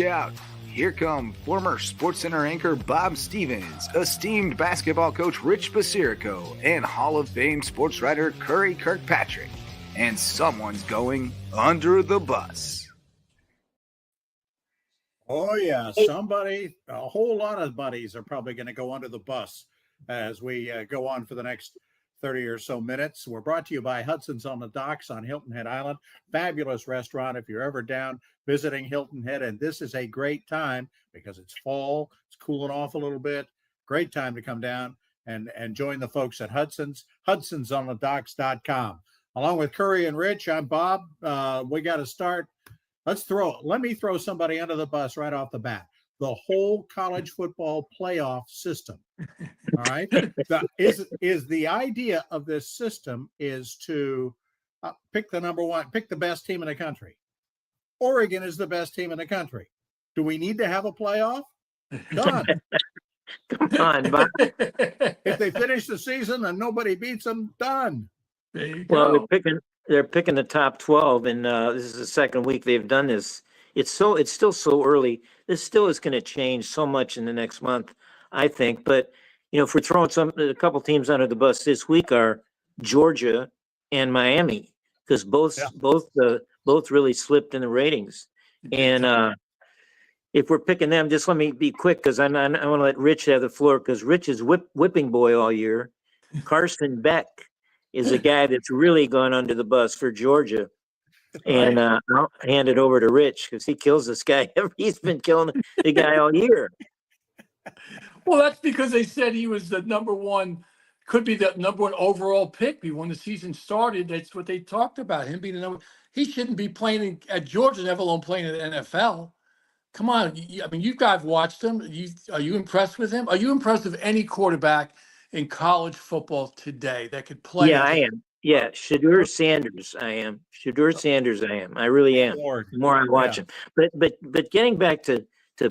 look out. Here come former SportsCenter anchor Bob Stevens, esteemed basketball coach Rich Basirico, and Hall of Fame sports writer Curry Kirkpatrick. And someone's going under the bus. Oh, yeah. Somebody, a whole lot of buddies are probably going to go under the bus as we go on for the next 30 or so minutes. We're brought to you by Hudson's on the Docks on Hilton Head Island. Fabulous restaurant if you're ever down visiting Hilton Head. And this is a great time because it's fall. It's cooling off a little bit. Great time to come down and join the folks at Hudson's, hudsonsonthedocks.com. Along with Curry and Rich, I'm Bob. We got to start. Let me throw somebody under the bus right off the bat. The whole college football playoff system. All right. Is the idea of this system is to pick the number one, pick the best team in the country. Oregon is the best team in the country. Do we need to have a playoff? Done. Come on, Bob. If they finish the season and nobody beats them, done. There you go. They're picking the top 12, and this is the second week they've done this. It's still so early. This still is going to change so much in the next month, I think. But if we're throwing a couple teams under the bus this week are Georgia and Miami, because both really slipped in the ratings. And if we're picking them, just let me be quick because I want to let Rich have the floor because Rich is whipping boy all year. Carson Beck is a guy that's really gone under the bus for Georgia. And I'll hand it over to Rich because he kills this guy. He's been killing the guy all year. Well, that's because they said he was the could be the number one overall pick when the season started. That's what they talked about, him being the number. He shouldn't be playing at Georgia, never alone playing in the NFL. Come on. I mean, you guys watched him. Are you impressed with him? Are you impressed with any quarterback in college football today that could play? Yeah, I am. Yeah, Shedeur Sanders, I am. Shedeur Sanders, I am. I really am. The more I watch him. But getting back to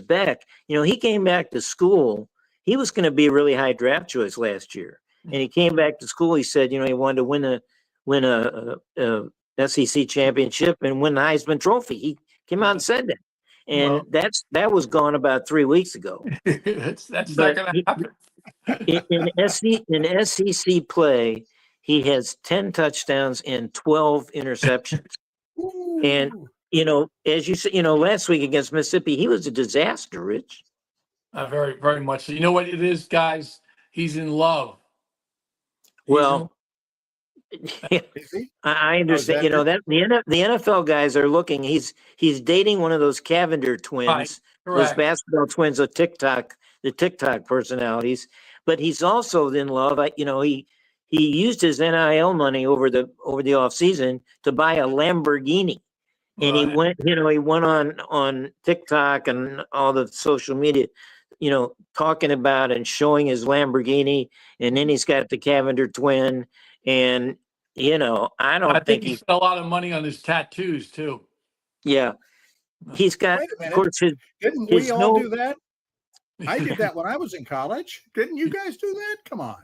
Beck, he came back to school. He was going to be a really high draft choice last year, and he came back to school. He said, he wanted to win a SEC championship and win the Heisman Trophy. He came out and said that, and that was gone about 3 weeks ago. that's not going to happen. In SEC play, he has 10 touchdowns and 12 interceptions. Ooh. And, as you said, last week against Mississippi, he was a disaster, Rich. Very, very much so. You know what it is, guys? He's in love. I understand. That the NFL guys are looking. He's dating one of those Cavender twins, those basketball twins, the TikTok personalities. But he's also in love. He used his NIL money over the offseason to buy a Lamborghini. And he went on TikTok and all the social media, talking about and showing his Lamborghini. And then he's got the Cavender twin. And, I think he spent a lot of money on his tattoos too. Yeah. He's got, of course, didn't we all do that? I did that when I was in college. Didn't you guys do that? Come on.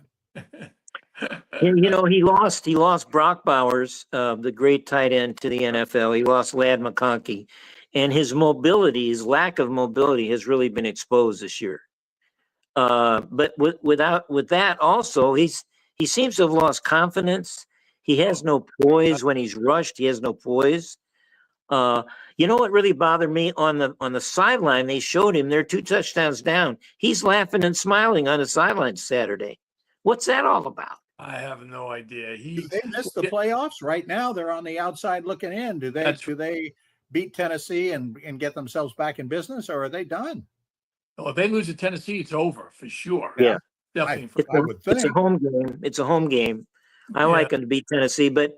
He lost Brock Bowers, the great tight end, to the NFL. He lost Ladd McConkey, and his lack of mobility has really been exposed this year. But with that also, he seems to have lost confidence. He has no poise when he's rushed. He has no poise. What really bothered me on the sideline? They showed him they're 2 touchdowns down. He's laughing and smiling on the sideline Saturday. What's that all about? I have no idea. Do they miss the playoffs right now? They're on the outside looking in. Do they beat Tennessee and get themselves back in business, or are they done? Well, if they lose to Tennessee, it's over for sure. Yeah, definitely. It's a home game. It's a home game. I like them to beat Tennessee, but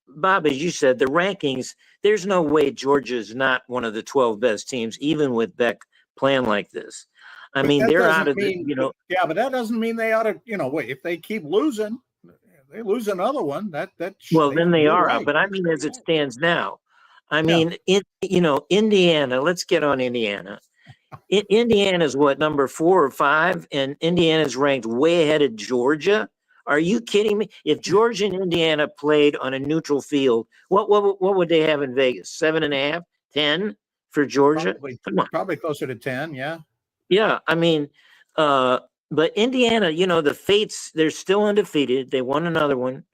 Bob, as you said, the rankings. There's no way Georgia is not one of the 12 best teams, even with Beck playing like this. I mean, they're out of the, Yeah, but that doesn't mean they ought to, if they keep losing, they lose another one. Then they are out. But I mean, as it stands now, Indiana, let's get on Indiana. Indiana's number 4 or 5, and Indiana's ranked way ahead of Georgia. Are you kidding me? If Georgia and Indiana played on a neutral field, what would they have in Vegas? 7.5, 10? for Georgia? Come on. Probably closer to 10. Yeah. Yeah. I mean, but Indiana, the Fates, they're still undefeated. They won another one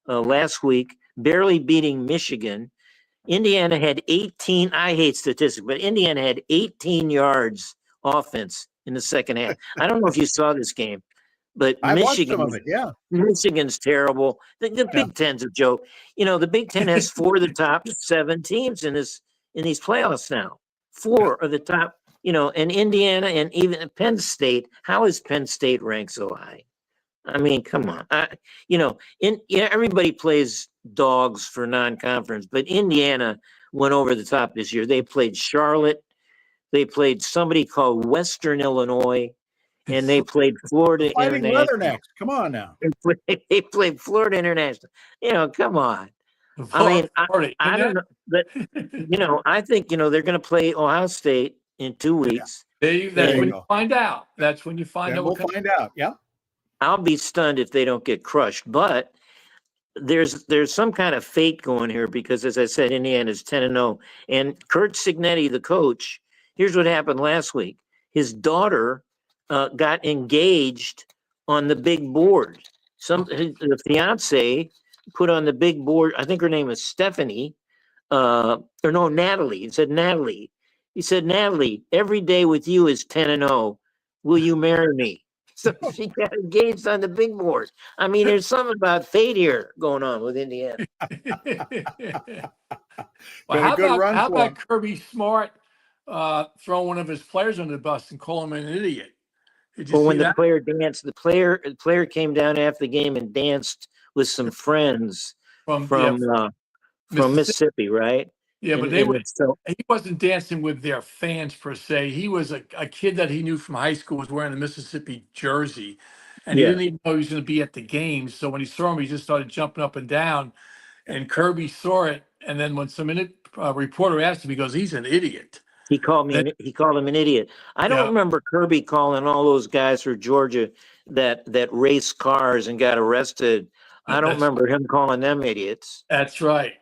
last week, barely beating Michigan. Indiana had 18. I hate statistics, but Indiana had 18 yards offense in the second half. I don't know if you saw this game, but I watched some of it. Yeah. Michigan's terrible. The Big Ten's a joke. The Big Ten has 4 of the top 7 teams in these playoffs now. 4 of the top, and Indiana and even Penn State. How is Penn State ranked so high? I mean, come on. Everybody plays dogs for non-conference, but Indiana went over the top this year. They played Charlotte. They played somebody called Western Illinois, and they played Florida Fighting International. Leathernecks. Come on now. They played Florida International. Come on. I mean, I don't know, but I think they're going to play Ohio State in 2 weeks. That's when you find out. That's when you find out. We'll find out. Yeah. I'll be stunned if they don't get crushed, but there's some kind of fate going here because, as I said, Indiana's 10-0, and Kurt Signetti, the coach. Here's what happened last week: his daughter got engaged on the big board. The fiance put on the big board. I think her name is Stephanie, Natalie. He said Natalie. He said, Natalie, every day with you is 10-0. Will you marry me? So she got engaged on the big board. I mean, there's something about fate here going on with Indiana. Well, how about Kirby Smart throw one of his players under the bus and call him an idiot? When the player danced, the player came down after the game and danced with some friends from Mississippi, right? Yeah, but he wasn't dancing with their fans per se. He was a kid that he knew from high school was wearing a Mississippi jersey, and he didn't even know he was going to be at the games. So when he saw him, he just started jumping up and down. And Kirby saw it, and then when some reporter asked him, he goes, "He's an idiot." He called him an idiot. I don't remember Kirby calling all those guys for Georgia that raced cars and got arrested. I don't remember him calling them idiots. That's right.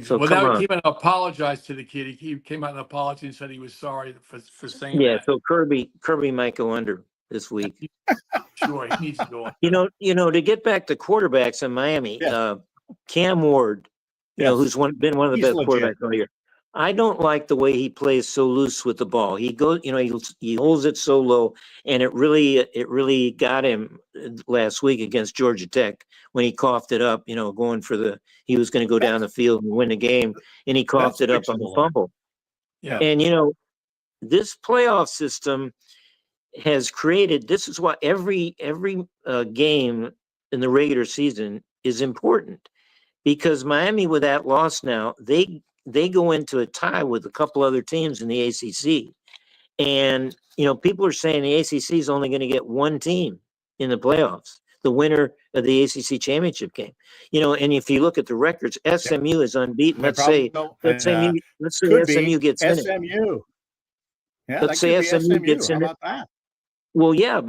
So without even apologize to the kid, he came out and apologized and said he was sorry for saying that. Yeah, so Kirby might go under this week. Sure, he needs to go on. To get back to quarterbacks in Miami, Cam Ward, who's been one of the best quarterbacks all year. I don't like the way he plays so loose with the ball. He goes, he holds it so low, and it really got him last week against Georgia Tech when he coughed it up. He was going to go down the field and win the game, and he coughed it up on the fumble. Yeah, and this playoff system has created. This is why every game in the regular season is important, because Miami, with that loss now, they go into a tie with a couple other teams in the ACC. And, people are saying the ACC is only going to get one team in the playoffs, the winner of the ACC championship game. And if you look at the records, SMU is unbeaten. Let's say SMU gets in it. SMU. Yeah, let's say SMU gets in it. How about that? Well, yeah,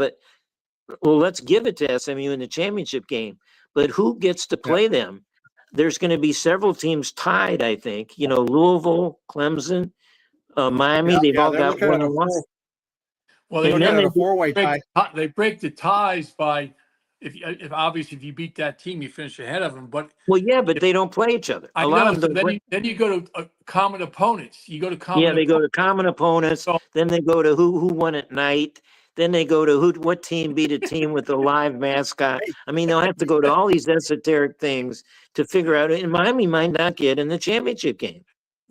let's give it to SMU in the championship game. But who gets to play them? There's going to be several teams tied, I think. Louisville, Clemson, Miami. They've all got one and one. Well, they four-way tie. They break the ties by if obviously if you beat that team, you finish ahead of them. But they don't play each other. I know. So then you go to common opponents. You go to common. Yeah, they go to common opponents. So, then they go to who won at night. Then they go to what team beat a team with a live mascot. I mean, they'll have to go to all these esoteric things to figure out. And Miami might not get in the championship game.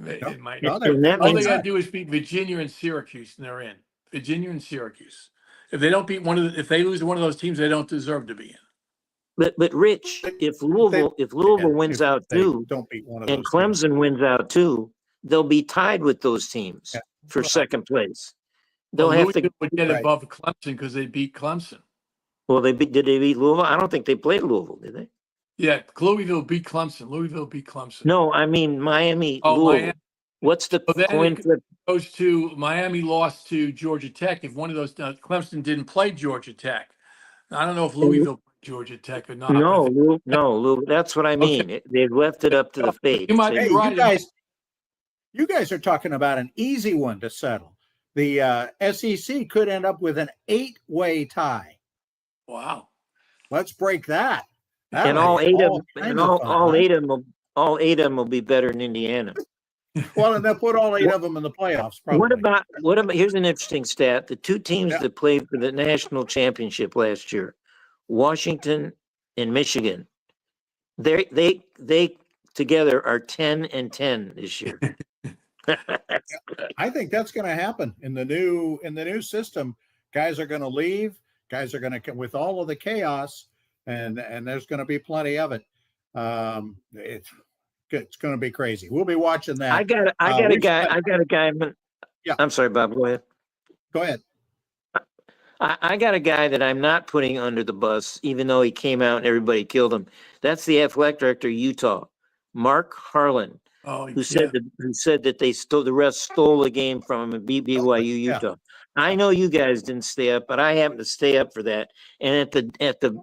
It might not. All they got to do is beat Virginia and Syracuse, and they're in. Virginia and Syracuse. If they don't beat if they lose one of those teams, they don't deserve to be in. But Rich, if Louisville wins out too, don't beat one of those and Clemson teams. wins out too, they'll be tied with those teams for second place. They'll have to get above Clemson because they beat Clemson. Well, did they beat Louisville? I don't think they played Louisville, did they? Yeah, Louisville beat Clemson. Louisville beat Clemson. No, I mean Miami. Louisville. Miami. What's the coin flip? Goes to Miami lost to Georgia Tech. If one of those Clemson didn't play Georgia Tech, I don't know if Louisville played Georgia Tech or not. No, that's what I mean. Okay. They've left it up to the fate. You might be right. You guys are talking about an easy one to settle. The SEC could end up with an 8-way tie. Wow. Let's break that. And That'll all be eight of kinds of fun, all huh? eight of them will be better than Indiana. Well, and they'll put all 8 of them in the playoffs, probably. What about here's an interesting stat. The two teams Yeah. that played for the national championship last year, Washington and Michigan, they together are 10-10 this year. I think that's going to happen in the new system. Guys are going to leave. Guys are going to, with all of the chaos, and there's going to be plenty of it. It's going to be crazy. We'll be watching that. I got a guy. Yeah. I'm sorry, Bob. Go ahead. Go ahead. I got a guy that I'm not putting under the bus, even though he came out and everybody killed him. That's the athletic director of Utah, Mark Harlan, who said that the refs stole the game from him and beat BYU Utah. Yeah. I know you guys didn't stay up, but I happened to stay up for that. And at the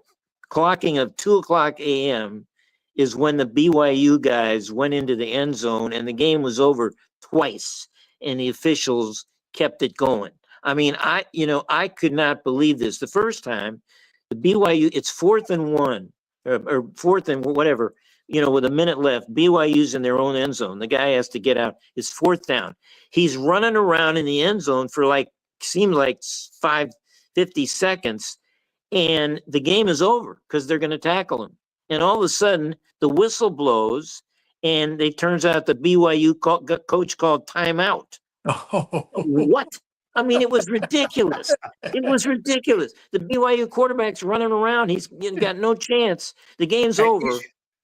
clocking of 2:00 a.m. is when the BYU guys went into the end zone, and the game was over twice, and the officials kept it going. I mean, I could not believe this. The first time, the BYU, it's 4th and 1 or 4th and whatever, with a minute left. BYU's in their own end zone. The guy has to get out. It's 4th down. He's running around in the end zone for seemed like 50 seconds, and the game is over because they're going to tackle him. And all of a sudden, the whistle blows, and it turns out the BYU coach called timeout. What? I mean, it was ridiculous. It was ridiculous. The BYU quarterback's running around. He's got no chance. The game's over.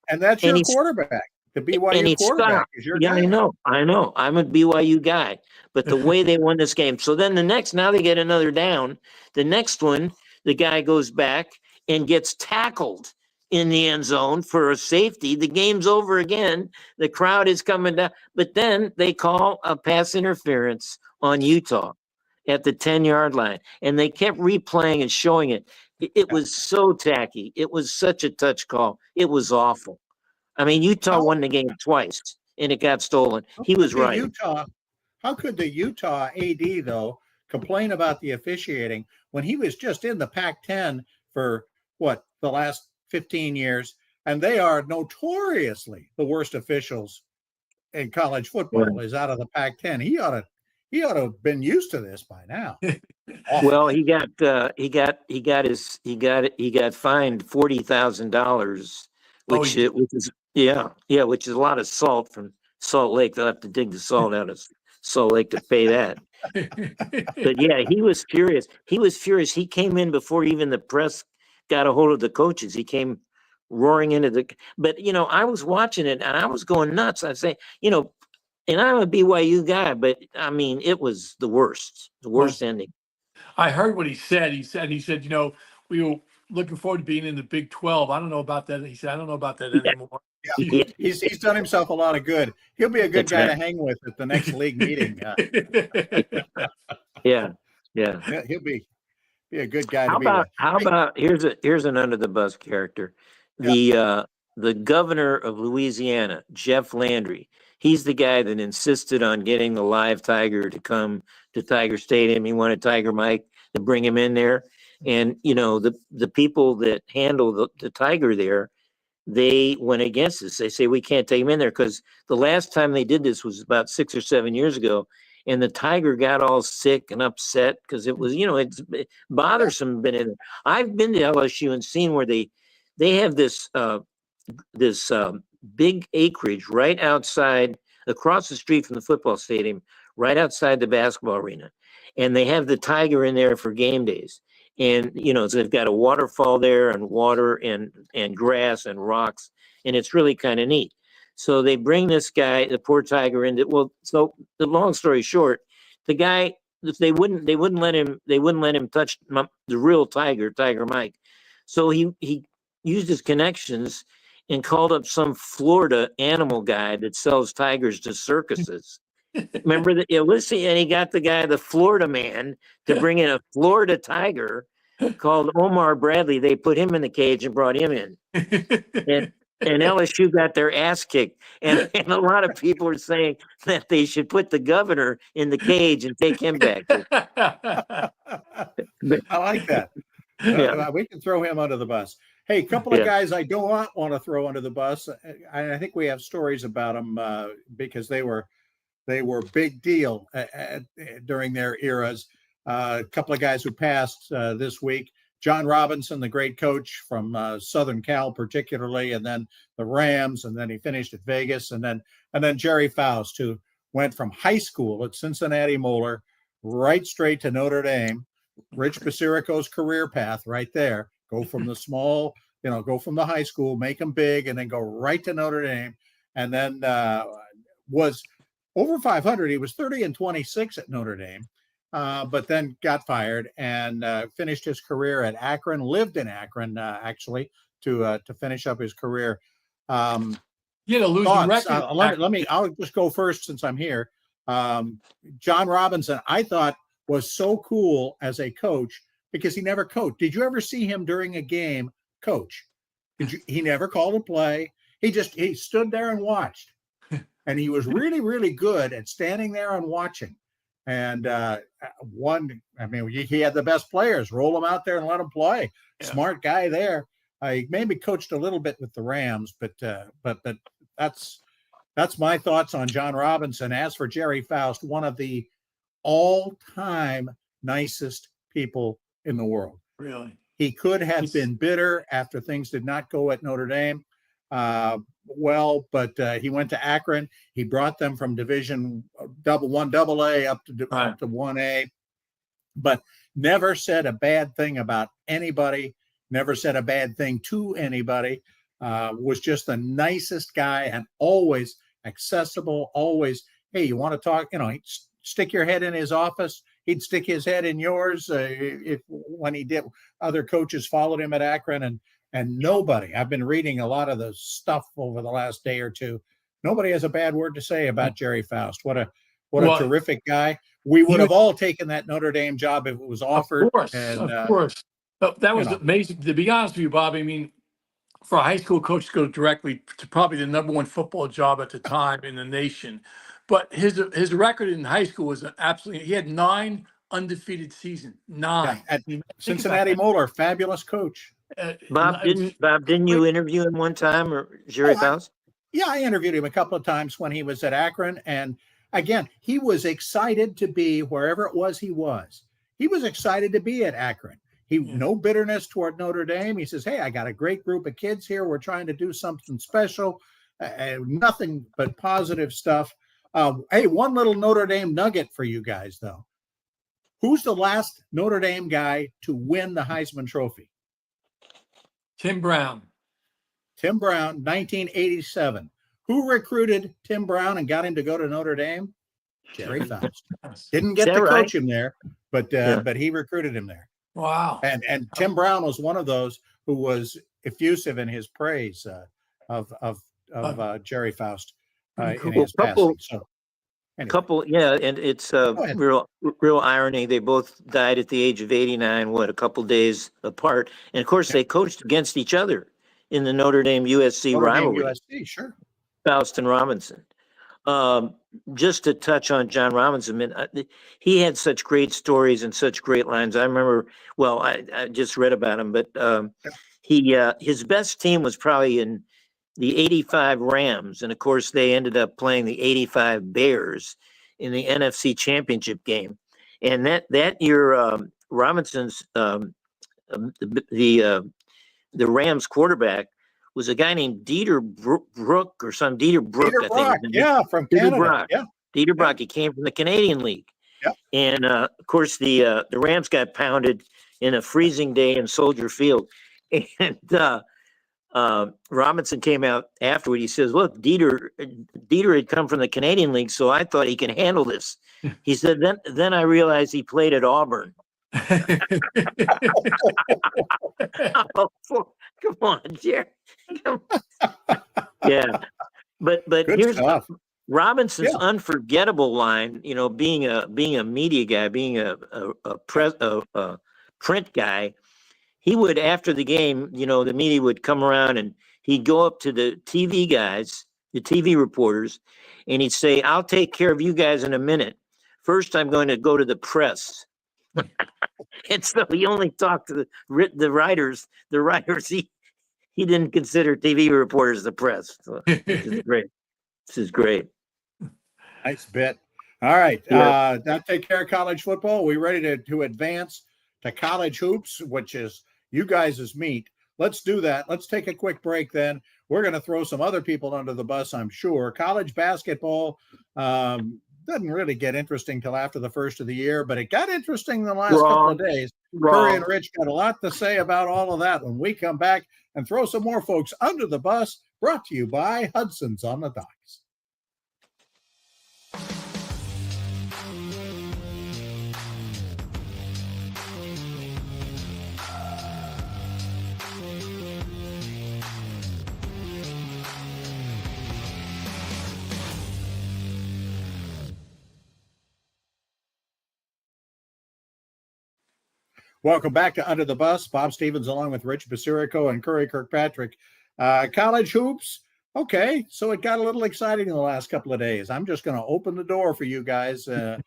And that's your quarterback. The BYU quarterback is your guy. I know. I'm a BYU guy. But the way they won this game. So then now they get another down. The next one, the guy goes back and gets tackled in the end zone for a safety. The game's over again. The crowd is coming down. But then they call a pass interference on Utah at the 10-yard line. And they kept replaying and showing it. It was so tacky. It was such a touch call. It was awful. I mean, Utah won the game twice, and it got stolen. He was right. How could the Utah AD, though, complain about the officiating when he was just in the Pac-10 for, the last 15 years, and they are notoriously the worst officials in college football is out of the Pac-10. He ought to have been used to this by now. Well, he got fined $40,000, which is a lot of salt from Salt Lake. They'll have to dig the salt out of Salt Lake to pay that. But yeah, he was furious. He came in before even the press got a hold of the coaches. He came roaring into but I was watching it and I was going nuts. I'd say, and I'm a BYU guy, but I mean, it was the worst ending. I heard what he said. He said, we were looking forward to being in the Big 12. I don't know about that. He said, I don't know about that anymore. Yeah. He's done himself a lot of good. He'll be a good guy to hang with at the next league meeting. Yeah. He'll be a good guy. How about here's an under the bus character, the governor of Louisiana, Jeff Landry. He's the guy that insisted on getting the live tiger to come to Tiger Stadium. He wanted Tiger Mike to bring him in there, and the people that handle the tiger there, they went against this. They say we can't take him in there because the last time they did this was about 6 or 7 years ago. And the tiger got all sick and upset because it was, it's bothersome. Been in. I've been to LSU and seen where they have this big acreage right outside, across the street from the football stadium, right outside the basketball arena, and they have the tiger in there for game days. And so they've got a waterfall there, and water and grass and rocks, and it's really kind of neat. So they bring this guy, the poor tiger, so the long story short, the guy, they wouldn't let him touch the real Tiger Mike. So he used his connections and called up some Florida animal guy that sells tigers to circuses. Remember that? Listen, and he got the Florida man to bring in a Florida tiger called Omar Bradley. They put him in the cage and brought him in. and LSU got their ass kicked. And a lot of people are saying that they should put the governor in the cage and take him back. I like that. Yeah. We can throw him under the bus. Hey, a couple of guys I do not want to throw under the bus. I think we have stories about them because they were big deal during their eras. A couple of guys who passed this week. John Robinson, the great coach from Southern Cal, particularly, and then the Rams, and then he finished at Vegas, and then Gerry Faust, who went from high school at Cincinnati Moeller right straight to Notre Dame. Rich Basirico's career path right there. Go from the small, go from the high school, make them big, and then go right to Notre Dame, and then was over 500. He was 30-26 at Notre Dame. But then got fired and finished his career at Akron, lived in Akron, actually, to finish up his career. You know, losing record. I'll just go first since I'm here. John Robinson, I thought, was so cool as a coach because he never coached. Did you ever see him during a game coach? He never called a play. He stood there and watched. And he was really, really good at standing there and watching. And he had the best players. Roll them out there and let them play. Yeah. Smart guy there. He maybe coached a little bit with the Rams, but that's my thoughts on John Robinson. As for Gerry Faust, one of the all-time nicest people in the world. Really, he could have been bitter after things did not go at Notre Dame. But he went to Akron. He brought them from Division AA up to 1A, but never said a bad thing about anybody, never said a bad thing to anybody, was just the nicest guy and always accessible, always, hey, you want to talk, he'd stick your head in his office. He'd stick his head in yours. When he did, other coaches followed him at Akron, and nobody, I've been reading a lot of the stuff over the last day or two. Nobody has a bad word to say about Gerry Faust. What a terrific guy. We would have all taken that Notre Dame job if it was offered. Of course. But that was amazing. To be honest with you, Bob, I mean, for a high school coach to go directly to probably the #1 football job at the time in the nation. But his record in high school was he had 9 undefeated seasons. 9. At Cincinnati Moeller, fabulous coach. Bob, didn't you interview him one time, or Gerry Faust? I interviewed him a couple of times when he was at Akron. And again, he was excited to be wherever it was he was. He was excited to be at Akron. No bitterness toward Notre Dame. He says, hey, I got a great group of kids here. We're trying to do something special. Nothing but positive stuff. Hey, one little Notre Dame nugget for you guys, though. Who's the last Notre Dame guy to win the Heisman Trophy? Tim Brown, 1987. Who recruited Tim Brown and got him to go to Notre Dame? Gerry Faust. Didn't get to coach him there, but he recruited him there. Wow. And Tim Brown was one of those who was effusive in his praise of Gerry Faust in his passing. So, anyway. And it's real irony. They both died at the age of 89, a couple days apart. And of course, they coached against each other in the Notre Dame USC rivalry. USC, sure. Faust and Robinson. Just to touch on John Robinson, he had such great stories and such great lines. I remember, I just read about him, but his best team was probably in the 85 Rams. And of course, they ended up playing the 85 Bears in the NFC Championship game. And that year, Robinson's, the Rams quarterback was a guy named Dieter Brook or some Dieter Brook. Dieter Brock, from Canada. Brock. Yeah. Dieter Brock. He came from the Canadian League. Yeah. And of course, the Rams got pounded in a freezing day in Soldier Field. And Robinson came out afterward. He says, look, Dieter had come from the Canadian League, so I thought he could handle this. He said, then I realized he played at Auburn. Come on, Gerry. Yeah. But here's Robinson's unforgettable line, being a media guy, being a print guy. He would, after the game, the media would come around and he'd go up to the TV guys, the TV reporters, and he'd say, "I'll take care of you guys in a minute. First, I'm going to go to the press." And so he only talked to the writers. The writers, he didn't consider TV reporters the press. So, this is great. This is great. Nice bit. All right. Yeah. That take care of college football. We ready to advance to college hoops, which is you guys' meat. Let's do that. Let's take a quick break then. We're going to throw some other people under the bus, I'm sure. College basketball doesn't really get interesting till after the first of the year, but it got interesting the last couple of days. Curry and Rich got a lot to say about all of that when we come back and throw some more folks under the bus, brought to you by Hudson's on the Docks. Welcome back to Under the Bus. Bob Stevens along with Rich Basirico and Curry Kirkpatrick. College hoops. Okay, so it got a little exciting in the last couple of days. I'm just going to open the door for you guys to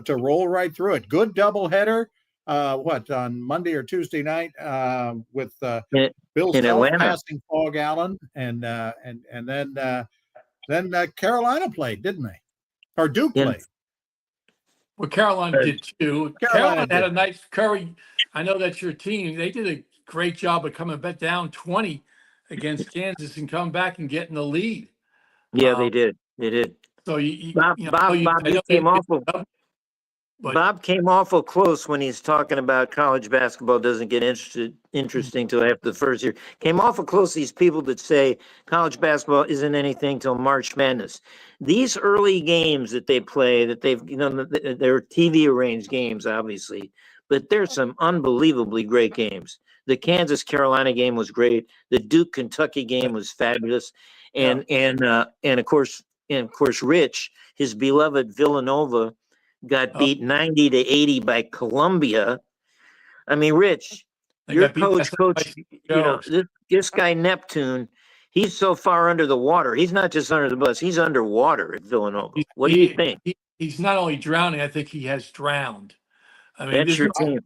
roll right through it. Good doubleheader. On Monday or Tuesday night with Bill Self passing Fog Allen, and then Carolina played, didn't they? Or Duke played. Well, Carolina did too. Carolina had a nice Curry. I know that's your team. They did a great job of coming back down 20 against Kansas and coming back and getting the lead. Yeah, they did. They did. So Bob came awful close when he's talking about college basketball doesn't get interesting till after the first year. Came awful close, these people that say college basketball isn't anything till March Madness. These early games that they play, that they're TV arranged games, obviously, but there's some unbelievably great games. The Kansas Carolina game was great. The Duke Kentucky game was fabulous, and of course Rich, his beloved Villanova, got beat 90-80 by Columbia. I mean, Rich, your coach, this guy Neptune, he's so far under the water. He's not just under the bus; he's underwater at Villanova. What do you think? He's not only drowning; I think he has drowned. I mean, that's your team.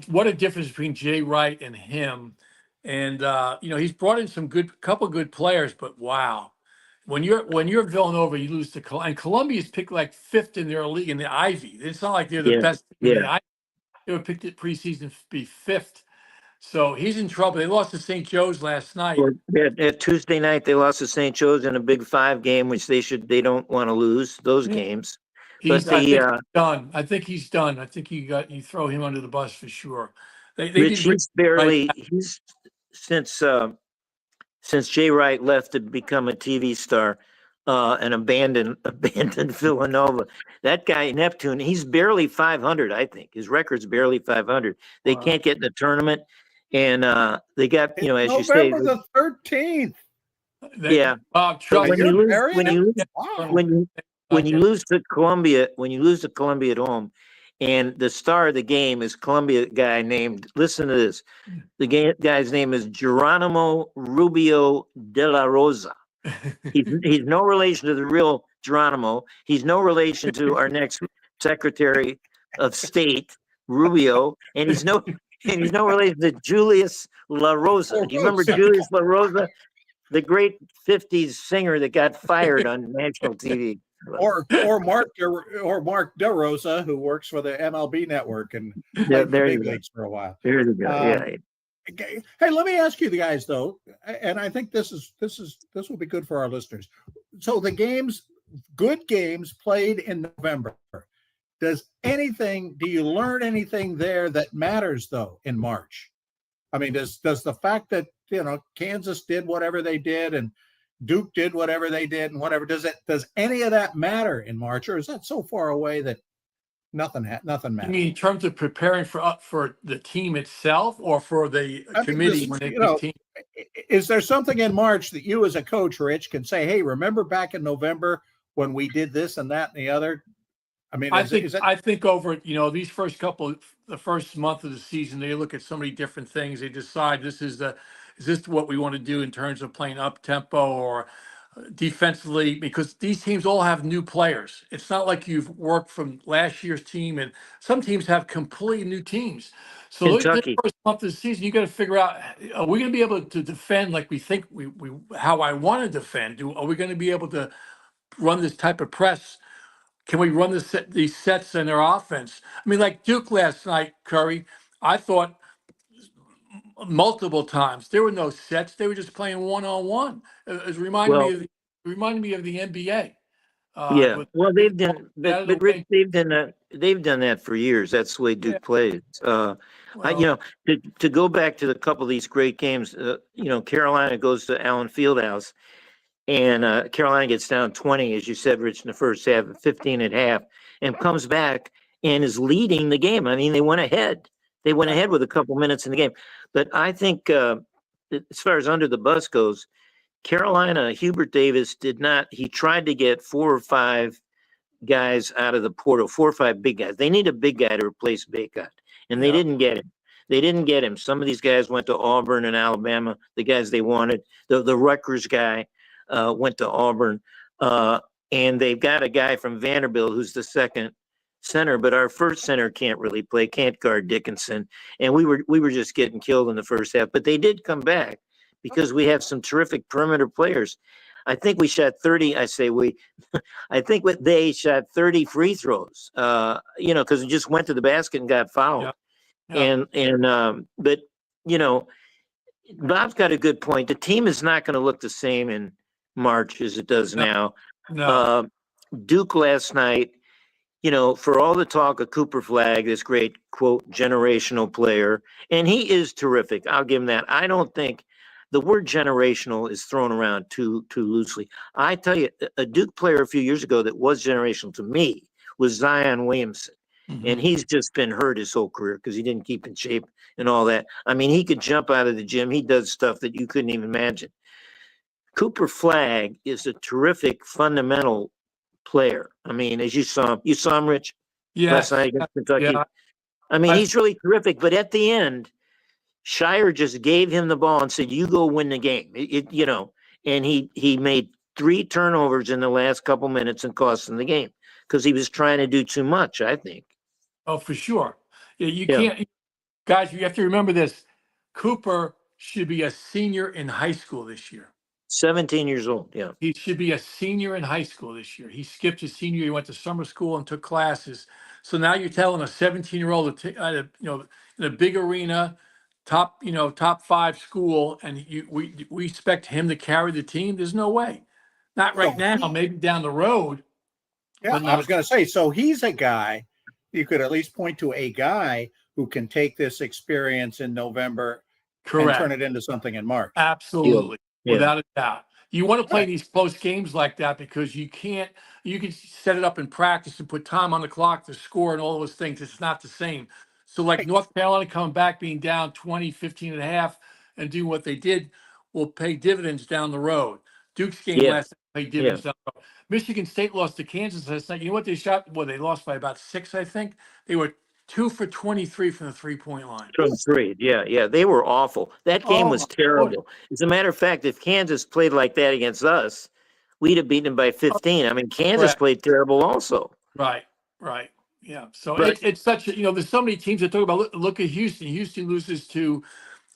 What a difference between Jay Wright and him. And he's brought in couple good players, but wow. When you're Villanova, you lose to Columbia. And Columbia's picked like 5th in their league in the Ivy. It's not like they're the best in the Ivy. They were picked at preseason to be 5th. So he's in trouble. They lost to St. Joe's last night. At Tuesday night, they lost to St. Joe's in a Big 5 game, which they don't want to lose those games. I think he's done. I think he's done. I think you throw him under the bus for sure. Since Jay Wright left to become a TV star and abandoned Villanova, that guy Neptune, he's barely 500. I think his record's barely 500. They can't get in the tournament, and they got as you say, November the 13th. Yeah. When you lose to Columbia, at home, and the star of the game is Columbia guy named, listen to this, the guy's name is Geronimo Rubio de la Rosa. He's no relation to the real Geronimo. He's no relation to our next Secretary of State, Rubio, and he's no relation to Julius La Rosa. Do you remember Julius La Rosa, the great 50s singer that got fired on national TV? Or Mark DeRosa, who works for the MLB network and played the big leagues for a while. There you go. Okay. Hey, let me ask you the guys though, and I think this will be good for our listeners. So the good games played in November. Do you learn anything there that matters though in March? I mean, does the fact that Kansas did whatever they did and Duke did whatever they did and whatever, does any of that matter in March, or is that so far away that nothing matters? I mean, in terms of preparing for the team itself or for the committee when they pick team? Is there something in March that you as a coach, Rich, can say, hey, remember back in November when we did this and that and the other? I mean, I think over, these the first month of the season, they look at so many different things. They decide this is the Is this what we want to do in terms of playing up tempo or defensively? Because these teams all have new players. It's not like you've worked from last year's team, and some teams have completely new teams. So this Kentucky. first month of the season, you got to figure out: are we going to be able to defend like we think we how I want to defend? Are we going to be able to run this type of press? Can we run these sets in their offense? I mean, like Duke last night, Curry. I thought multiple times there were no sets; they were just playing one-on-one. It Well, reminded me of the NBA. yeah. With Well, getting they've the ball done, out but of the Rich, way. they've done that for years. That's the way Yeah. Duke plays. Well, To go back to the couple of these great games, Carolina goes to Allen Fieldhouse, and Carolina gets down 20, as you said, Rich, in the first half, 15 at half, and comes back and is leading the game. I mean, they went ahead. They went right. ahead with a couple minutes in the game. But I think, as far as under the bus goes, Carolina, Hubert Davis did not, he tried to get 4 or 5 guys out of the portal, 4 or 5 big guys. They need a big guy to replace Baycott, and they Yeah. didn't get him. They didn't get him. Some of these guys went to Auburn and Alabama, the guys they wanted. The Rutgers guy went to Auburn. And they've got a guy from Vanderbilt who's the second center, but our first center can't really play, can't guard Dickinson. And we were just getting killed in the first half. But they did come back because we have some terrific perimeter players. I think we shot 30. I say we. I think they shot 30 free throws. Because we just went to the basket and got fouled. Yeah. Yeah. But you know, Bob's got a good point. The team is not going to look the same in March as it does No. now. No. Duke last night, for all the talk of Cooper Flagg, this great, quote, generational player, and he is terrific. I'll give him that. I don't think the word generational is thrown around too loosely. I tell you, a Duke player a few years ago that was generational to me was Zion Williamson. And he's just been hurt his whole career because he didn't keep in shape and all that. I mean, he could jump out of the gym. He does stuff that you couldn't even imagine. Cooper Flagg is a terrific fundamental player. I mean, as you saw him, Rich, last Yes. night against Kentucky. Yeah. I mean, I- he's really terrific. But at the end, Shire just gave him the ball and said, "You go win the game." And he made 3 turnovers in the last couple minutes and cost him the game because he was trying to do too much, I think. Oh, for sure. Yeah. You Yeah. can't, guys. You have to remember this. Cooper should be a senior in high school this year. 17 years old. Yeah. He should be a senior in high school this year. He skipped his senior year. He went to summer school and took classes. So now you're telling a 17-year-old, in a big arena, top 5 school, and we expect him to carry the team. There's no way. Not right now. Maybe down the road. Yeah, But I was going to say, so he's a guy, you could at least point to a guy who can take this experience in November and correct. turn it into something in March. Absolutely. Yeah. Without a doubt. You want to play Right. these close games like that because you can set it up in practice and put time on the clock to score and all those things. It's not the same. So like Right. North Carolina coming back, being down 20, 15 and a half and doing what they did will pay dividends down the road. Duke's game Yeah. last night paid dividends down the road. Michigan State lost to Kansas last night. You know what they shot? Well, they lost by about 6, I think. They were 2 for 23 from the 3-point line. From 3. Yeah. They were awful. That game Oh, was my Lord. terrible. As a matter of fact, if Kansas played like that against us, we'd have beaten them by 15. I mean, Kansas Correct. played terrible also. Right. Yeah. So But- it's such a, there's so many teams that talk about, look at Houston. Houston loses to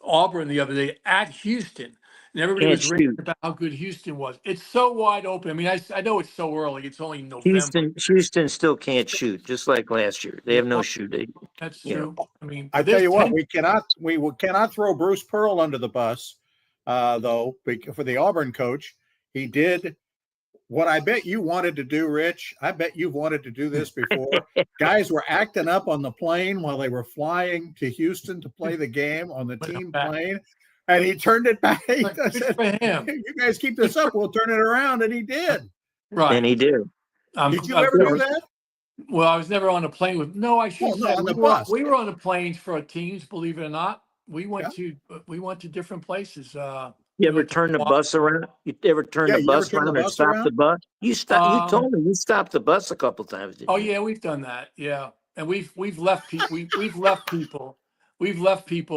Auburn the other day at Houston. And everybody Can't was raving shoot. about how good Houston was. It's so wide open. I mean, I know it's so early. It's only November. Houston still can't shoot, just like last year. They have no shooting. That's Yeah. true. I mean, I tell there's you what, 10 we cannot throw Bruce Pearl under the bus, though, for the Auburn coach. He did what I bet you wanted to do, Rich. I bet you've wanted to do this before. Guys were acting up on the plane while they were flying to Houston to play the game on the team plane, and he turned it back. He Good said, for him. "You guys keep this up, we'll turn it around," and he did. Right. And he did. Did you ever do that? Well, I was never on a plane with. No, I should Well, no, say on the we were, bus. we were on the planes for our teams. Believe it or not, we went Yeah. to different places. You ever turn the bus around? You ever turn Yeah, the you ever bus turn the around or bus stop around? the bus? You told me you stopped the bus a couple times. Didn't Oh you? yeah, we've done that. Yeah, and we've left people. We've left people.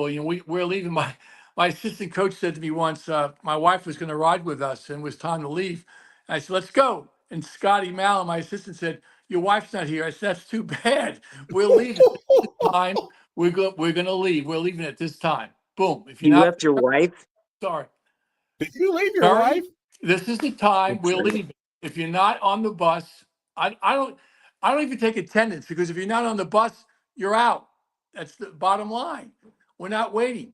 You know, we're leaving. My my assistant coach said to me once, my wife was going to ride with us and it was time to leave. And I said, let's go. And Scotty Mallon, my assistant, said, your wife's not here. I said, that's too bad. We'll leave at this time. We're going to leave. We're leaving at this time. Boom. If you're You not, left your wife? sorry. Did you leave your Curry, wife? this is the time That's we're right. leaving. If you're not on the bus, I don't even take attendance, because if you're not on the bus, you're out. That's the bottom line. We're not waiting.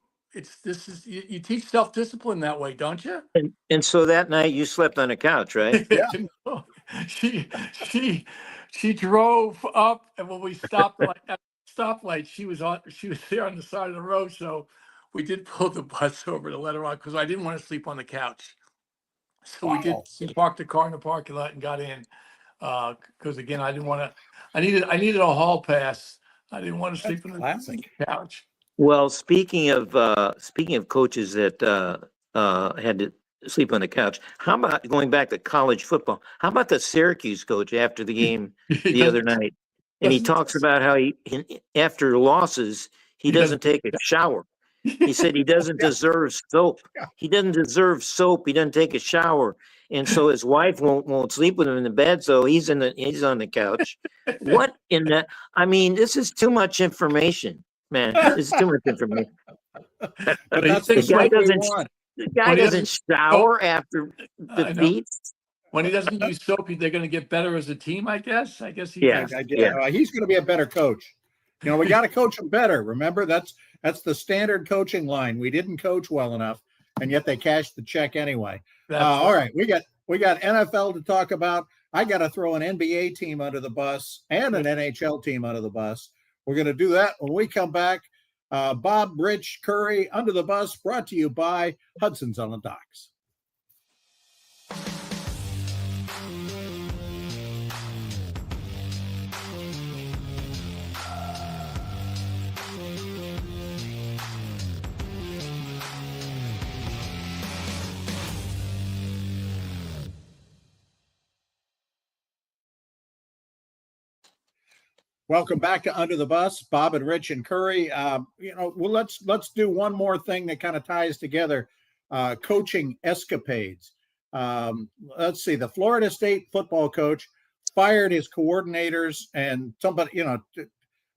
You teach self-discipline that way, don't you? And so that night you slept on a couch, right? Yeah. No. She drove up, and when we stopped at the stoplight, she was there on the side of the road. So we did pull the bus over to let her on, because I didn't want to sleep on the couch. So we parked the car in the parking lot and got in. Because again, I didn't want to. I needed a hall pass. I didn't want to sleep on the couch. Well, speaking of coaches that had to sleep on the couch, how about going back to college football? How about the Syracuse coach after the game the other night? And he talks about how he after losses, he doesn't take a shower. He said he doesn't deserve soap. He doesn't deserve soap. He doesn't take a shower. And so his wife won't sleep with him in the bed. So he's on the couch. What in that? I mean, this is too much information, man. This is too much information. But that's The guy doesn't shower after defeat. When he doesn't use soap, they're going to get better as a team, I guess. He's going to be a better coach. You know, we got to coach him better. Remember, that's the standard coaching line. We didn't coach well enough, and yet they cashed the check anyway. All right, we got NFL to talk about. I got to throw an NBA team under the bus and an NHL team under the bus. We're going to do that when we come back. Bob, Rich, Curry, Under the Bus, brought to you by Hudson's on the Docks. Welcome back to Under the Bus, Bob and Rich and Curry. Let's do one more thing that kind of ties together coaching escapades. Let's see. The Florida State football coach fired his coordinators and somebody,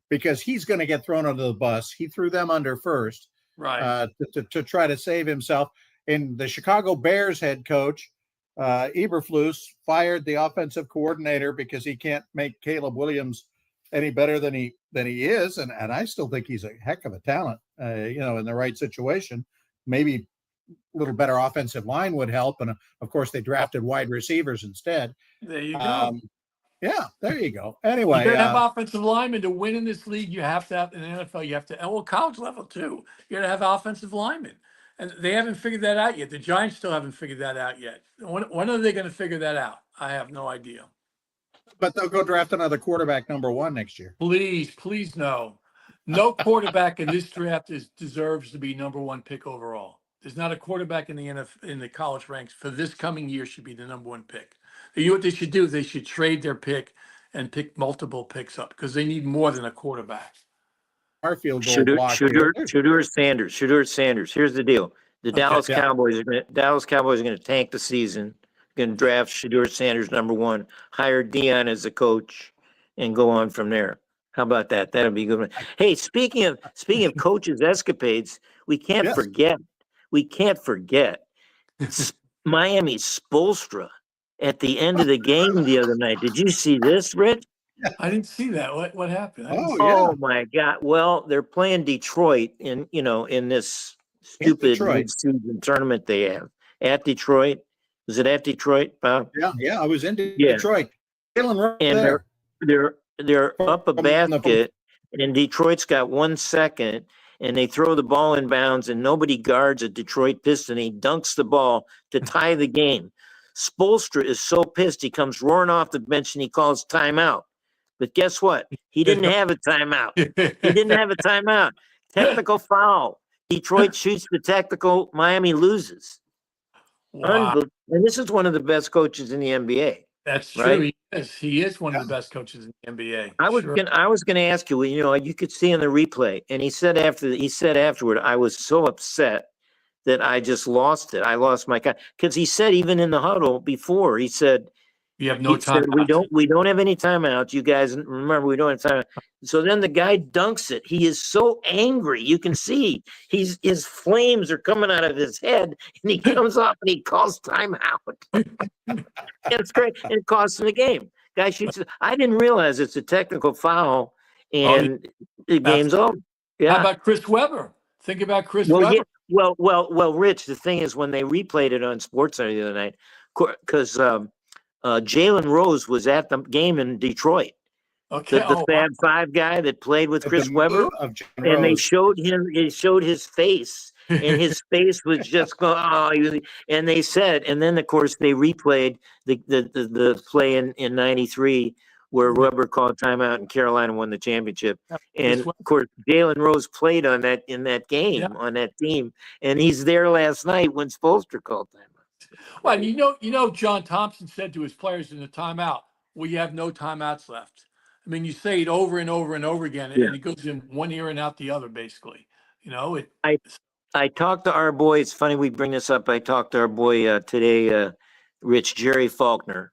because he's going to get thrown under the bus. He threw them under first, right? To try to save himself. And the Chicago Bears head coach, Eberflus, fired the offensive coordinator because he can't make Caleb Williams any better than he is, and I still think he's a heck of a talent. In the right situation, maybe a little better offensive line would help, and of course they drafted wide receivers instead. There you go. Yeah, there you go. Anyway, you have offensive linemen to win in this league. You have to have in the NFL. You have to, and college level too. You got to have offensive linemen, and they haven't figured that out yet. The Giants still haven't figured that out yet. When are they going to figure that out? I have no idea. But they'll go draft another quarterback number one next year. Please, no. No quarterback in this draft deserves to be number one pick overall. There's not a quarterback in the college ranks for this coming year should be the number one pick. You know what they should do? They should trade their pick and pick multiple picks up because they need more than a quarterback. Our field goal block. Shedeur Sanders. Here's the deal: the Dallas Cowboys are going to tank the season. Going to draft Shedeur Sanders number one, hire Dion as a coach, and go on from there. How about that? That'll be a good one. Hey, speaking of coaches' escapades, we can't forget Miami Spoelstra at the end of the game the other night. Did you see this, Rich? I didn't see that. What happened? Oh my God! Well, they're playing Detroit in this stupid mid-season tournament they have at Detroit. Was it at Detroit, Bob? Yeah, I was in Detroit. And they're up a basket, and Detroit's got 1 second, and they throw the ball in bounds, and nobody guards a Detroit Piston. He dunks the ball to tie the game. Spoelstra is so pissed, he comes roaring off the bench, and he calls timeout. But guess what? He didn't have a timeout. Technical foul. Detroit shoots the technical. Miami loses. Wow. And this is one of the best coaches in the NBA. That's true. Right? He is one of the best coaches in the NBA. I was going to ask you. You could see in the replay, and he said afterward, I was so upset that I just lost it. I lost my because he said even in the huddle before he said You have no he said time. we don't have any timeouts. You guys remember we don't have time. So then the guy dunks it. He is so angry. You can see his flames are coming out of his head, and he comes up and he calls timeout. It's great. It costs him the game. Guy shoots. I didn't realize it's a technical foul, and the game's over. Yeah. How about Chris Webber? Think about Chris Well, Webber. yeah. Well, Rich, the thing is when they replayed it on SportsCenter the other night, because Jalen Rose was at the game in Detroit. Okay. The Fab Five guy that played with Chris Webber, and they showed him. It showed his face, and his face was just going. Oh, and they said, and then of course they replayed the play in '93 where Webber called timeout and Carolina won the championship. And of course Jalen Rose played on that in that game on that team, and he's there last night when Spoelstra called timeout. Well, you know, John Thompson said to his players in the timeout, "We have no timeouts left." I mean, you say it over and over and over again, and it goes in one ear and out the other, basically. You know, I talked to our boy. It's funny we bring this up. I talked to our boy today, Rich Gerry Faulkner,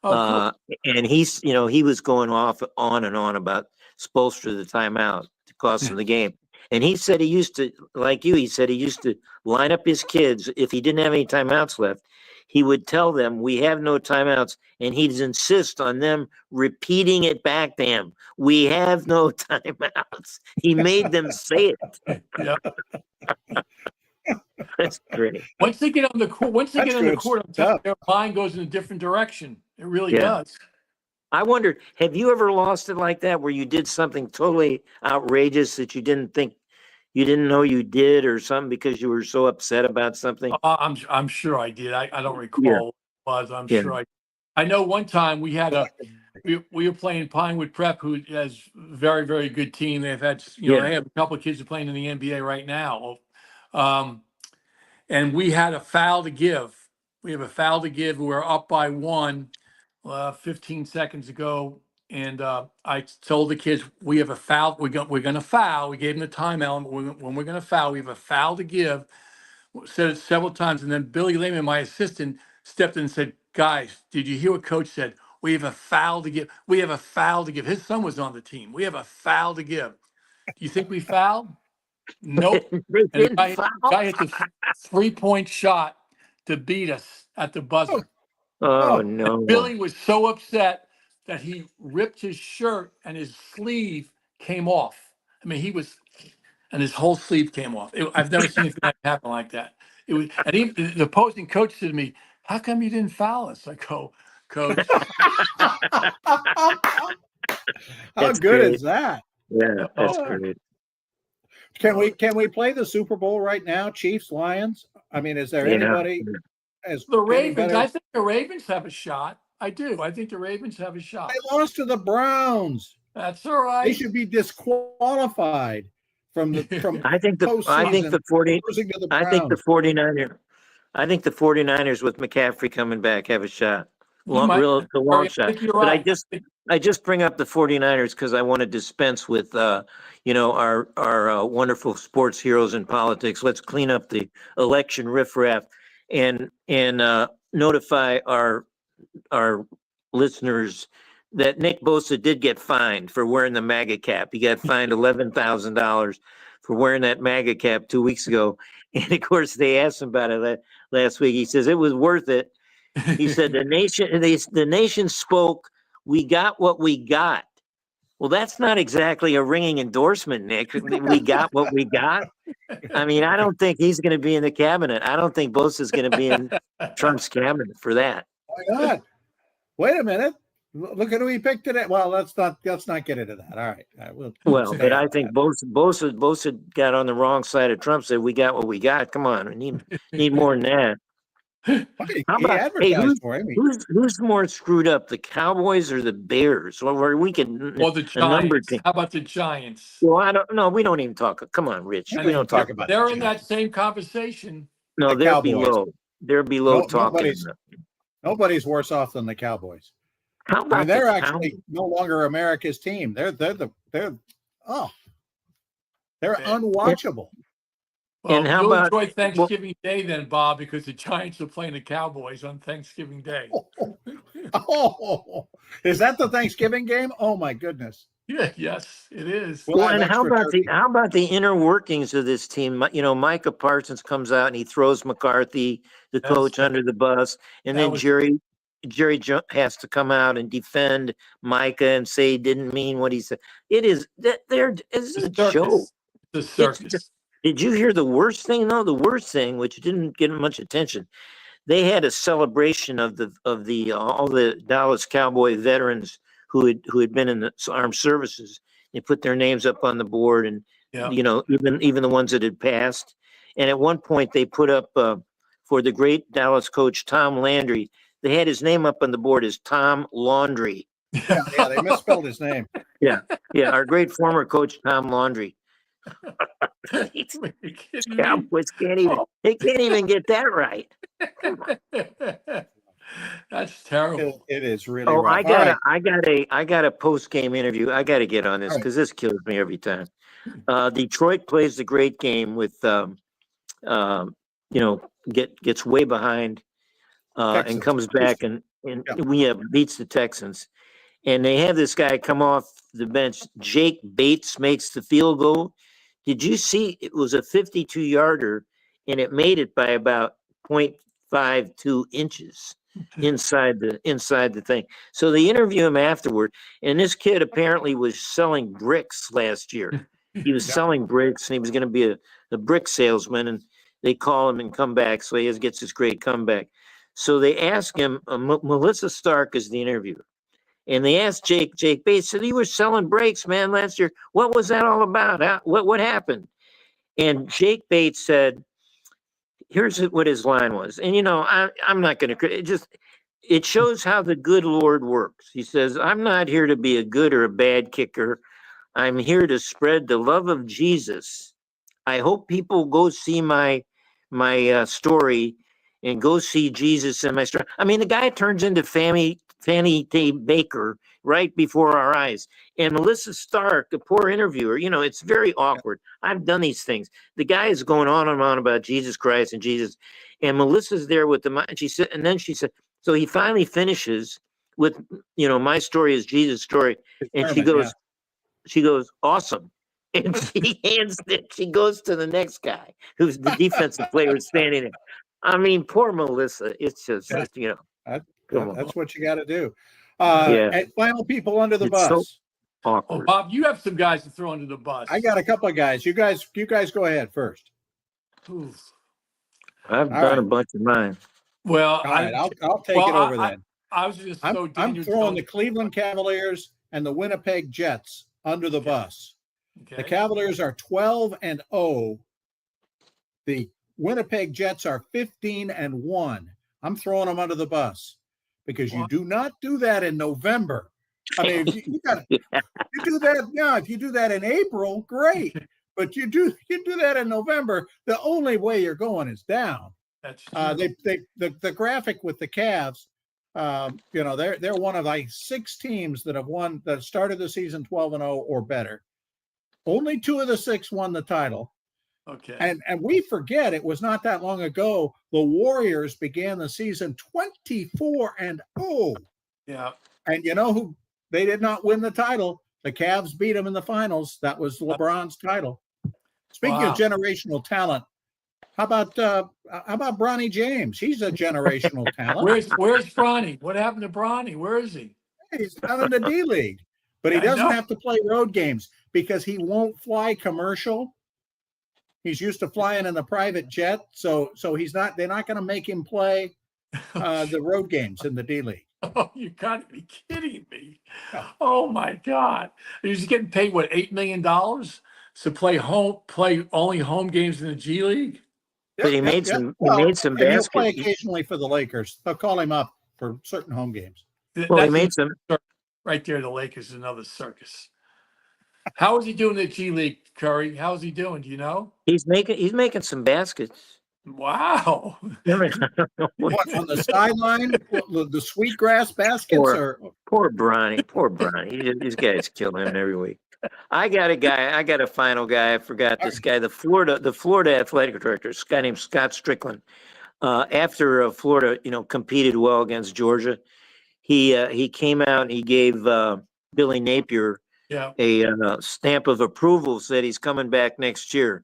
cool. and he was going on and on about Spoelstra the timeout to cost him the game. And he said he used to, like you, he said he used to line up his kids if he didn't have any timeouts left. He would tell them, "We have no timeouts," and he'd insist on them repeating it back to him. "We have no timeouts." He made them say it. Yeah. That's great. Once they get on the court, their mind goes in a different direction. It really does. I wondered, have you ever lost it like that, where you did something totally outrageous that you didn't know you did, or something because you were so upset about something? I'm sure I did. I don't recall what it was. I'm sure I know one time we had we were playing Pinewood Prep, who has very, very good team. They've had, they have a couple of kids who are playing in the NBA right now. And we had a foul to give. We have a foul to give. We were up by 1, 15 seconds ago. And I told the kids, we have a foul. We're going to foul. We gave them the timeout. When we're going to foul, we have a foul to give. Said it several times. And then Billy Lehman, my assistant, stepped in and said, "Guys, did you hear what Coach said? We have a foul to give. We have a foul to give." His son was on the team. "We have a foul to give." Do you think we fouled? Nope. And the guy hit the 3-point shot to beat us at the buzzer. Oh, no. And Billy was so upset that he ripped his shirt and his sleeve came off. I mean, and his whole sleeve came off. I've never seen anything happen like that. It was, and even the opposing coach said to me, "How come you didn't foul us?" I go, "Coach." How good is that? Yeah, that's great. Can we play the Super Bowl right now? Chiefs, Lions. I mean, is there anybody? As the Ravens, I think the Ravens have a shot. I do. I think the Ravens have a shot. They lost to the Browns. That's all right. They should be disqualified from the I think the 49ers with McCaffrey coming back have a shot. The long shot. Right. But I just bring up the 49ers because I want to dispense with our wonderful sports heroes in politics. Let's clean up the election riffraff and notify our listeners that Nick Bosa did get fined for wearing the MAGA cap. He got fined $11,000 for wearing that MAGA cap 2 weeks ago. And of course, they asked him about it last week. He says it was worth it. He said the nation spoke. We got what we got. Well, that's not exactly a ringing endorsement, Nick. We got what we got. I mean, I don't think he's going to be in the cabinet. I don't think Bosa's going to be in Trump's cabinet for that. Why not? Wait a minute. Look at who he picked today. Well, let's not get into that. All right. But I think Bosa got on the wrong side of Trump. Said we got what we got. Come on, we need more than that. How about, who's more screwed up, the Cowboys or the Bears? Or we can the Giants. How about the Giants? Well, I don't know. We don't even talk. Come on, Rich. We don't talk about. They're in that same conversation. No, they're below. They're below talking. Nobody's worse off than the Cowboys. How about they're actually no longer America's team. They're unwatchable. Well, And how you'll about enjoy Thanksgiving Day then, Bob, because the Giants are playing the Cowboys on Thanksgiving Day. Oh, is that the Thanksgiving game? Oh my goodness. Yeah, yes, it is. We'll well, have and extra turkey. how about the inner workings of this team? You know, Micah Parsons comes out and he throws McCarthy, the Yes. coach, under the bus, and That then was- Jerry has to come out and defend Micah and say he didn't mean what he said. It is that it's a joke. The circus. Did you hear the worst thing though? The worst thing, which didn't get much attention, they had a celebration of the all the Dallas Cowboy veterans who had been in the armed services. They put their names up on the board, and Yeah. you know, even the ones that had passed. And at one point, they put up for the great Dallas coach Tom Landry. They had his name up on the board as Tom Laundry. Yeah, they misspelled his name. Yeah, our great former coach Tom Laundry. Are you kidding me? Cowboys they can't even get that right. That's terrible. It is really Oh, rough. I got a post game interview. I got to get on this All right. because this kills me every time. Detroit plays the great game with, gets way behind and Texans. comes back and Yeah. beats the Texans. And they have this guy come off the bench. Jake Bates makes the field goal. Did you see? It was a 52-yarder, and it made it by about 0.52 inches inside the thing. So they interview him afterward, and this kid apparently was selling bricks last year. He was selling bricks, and he was going to be a brick salesman, and they call him and come back, so he gets this great comeback. So they ask him, Melissa Stark is the interviewer, and they asked Jake Bates, said, you were selling brakes, man, last year. What was that all about? What happened? And Jake Bates said, here's what his line was. And, you know, I'm not going to, it shows how the good Lord works. He says, I'm not here to be a good or a bad kicker. I'm here to spread the love of Jesus. I hope people go see my story and go see Jesus in my story. I mean, the guy turns into Fannie Tay Baker right before our eyes. And Melissa Stark, the poor interviewer, you know, it's very awkward. I've done these things. The guy is going on and on about Jesus Christ and Jesus. And Melissa's there with and she said, so he finally finishes with, you know, my story is Jesus' story. And she goes, awesome. And she hands it. She goes to the next guy, who's the defensive player standing there. I mean, poor Melissa. It's just, you know. That's what you got to do. Yeah. And final people under the It's bus. so Oh, awkward. Bob, you have some guys to throw under the bus. I got a couple of guys. You guys go ahead first. Oof. I've All done right. a bunch of mine. Well, All right, I'll take it over then. I was just so I'm throwing the Cleveland Cavaliers and the Winnipeg Jets under the bus. Okay. The Cavaliers are 12-0. The Winnipeg Jets are 15-1. I'm throwing them under the bus because you do not do that in November. I mean, you do that. Yeah, if you do that in April, great. But you do that in November. The only way you're going is down. That's true. The graphic with the Cavs. You know, they're one of like 6 teams that have won that started the season 12-0 or better. Only 2 of the 6 won the title. Okay. And we forget it was not that long ago the Warriors began the season 24-0. Yeah. And you know who they did not win the title? The Cavs beat them in the finals. That was LeBron's title. Speaking of generational talent, how about Bronny James? He's a generational talent. Where's Bronny? What happened to Bronny? Where is he? He's down in the D League, but he I doesn't know. have to play road games because he won't fly commercial. He's used to flying in the private jet, so he's not. They're not going to make him play the road games in the D League. Oh, you got to be kidding me! Oh my God, he's getting paid what, $8 million to play only home games in the G League. But he made some baskets. He'll play occasionally for the Lakers. They'll call him up for certain home games. Well, he That's made some. right there. The Lakers is another circus. How is he doing in the G League, Curry? How's he doing? Do you know? He's making some baskets. Wow. What, on the sideline, the sweetgrass baskets, Poor Bronny. These guys kill him every week. I got a final guy. I forgot this guy. The Florida athletic director, this guy named Scott Strickland. After Florida, competed well against Georgia, he came out and he gave Billy Napier Yeah. a stamp of approval, said he's coming back next year.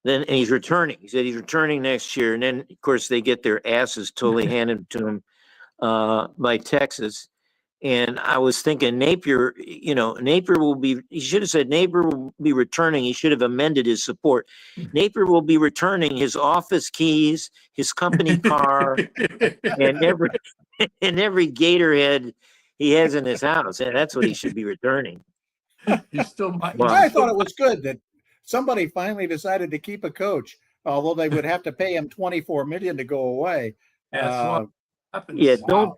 And he's returning. He said he's returning next year. And then, of course, they get their asses totally handed to him by Texas. And I was thinking Napier, Napier will be, he should have said Napier will be returning. He should have amended his support. Napier will be returning his office keys, his company car, and every Gatorhead he has in his house. And that's what he should be returning. He's still my. Wow. I thought it was good that somebody finally decided to keep a coach, although they would have to pay him $24 million to go away. That's what happens. Yeah, Wow.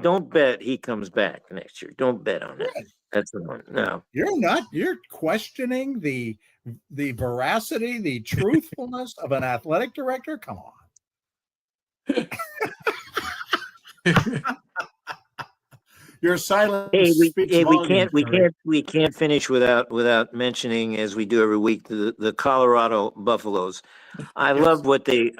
don't bet he comes back next year. Don't bet on that. That's the one. No. You're questioning the veracity, the truthfulness of an athletic director? Come on. Your silence speaks volumes, we can't finish without mentioning, as we do every week, the Colorado Buffaloes. I love what they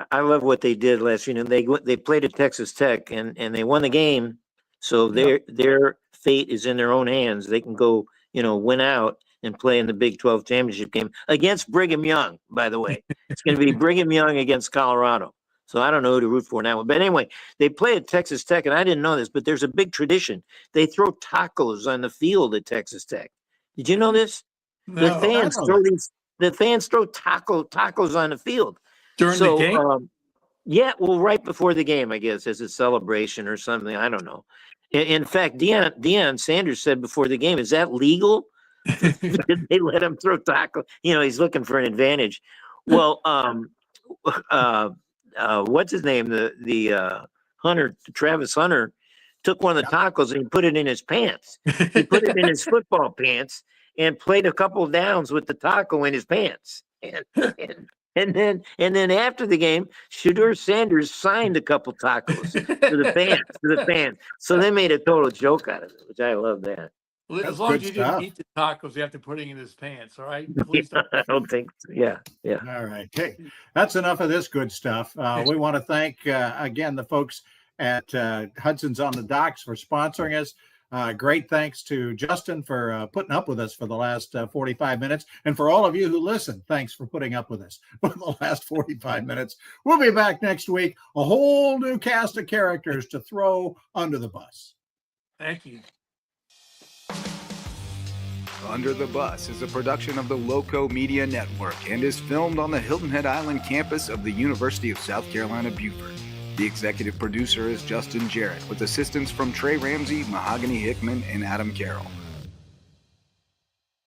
did last year. They played at Texas Tech and they won the game. So their fate is in their own hands. They can go, win out and play in the Big 12 championship game against Brigham Young, by the way. It's going to be Brigham Young against Colorado. So I don't know who to root for now. But anyway, they play at Texas Tech, and I didn't know this, but there's a big tradition. They throw tacos on the field at Texas Tech. Did you know this? No. The fans throw tacos on the field During the game? Yeah, well, right before the game, I guess, as a celebration or something. I don't know. In fact, Deion Sanders said before the game, "Is that legal?" Did they let him throw tacos? He's looking for an advantage. Well, what's his name? The Hunter, Travis Hunter, took one of the tacos and he put it in his pants. He put it in his football pants and played a couple of downs with the taco in his pants. And then after the game, Shedeur Sanders signed a couple tacos to the fans. So they made a total joke out of it, which I love that. Well, as long as you didn't eat the tacos, you have to put it in his pants, all right? Please don't. I don't think so. Yeah. All right. Hey, that's enough of this good stuff. We want to thank, again, the folks at Hudson's on the Docks for sponsoring us. Great thanks to Justin for putting up with us for the last 45 minutes. And for all of you who listen, thanks for putting up with us for the last 45 minutes. We'll be back next week. A whole new cast of characters to throw under the bus. Thank you. Under the Bus is a production of the Lowco Media Network and is filmed on the Hilton Head Island campus of the University of South Carolina, Beaufort. The executive producer is Justin Jarrett, with assistance from Trey Ramsey, Mahogany Hickman, and Adam Carroll.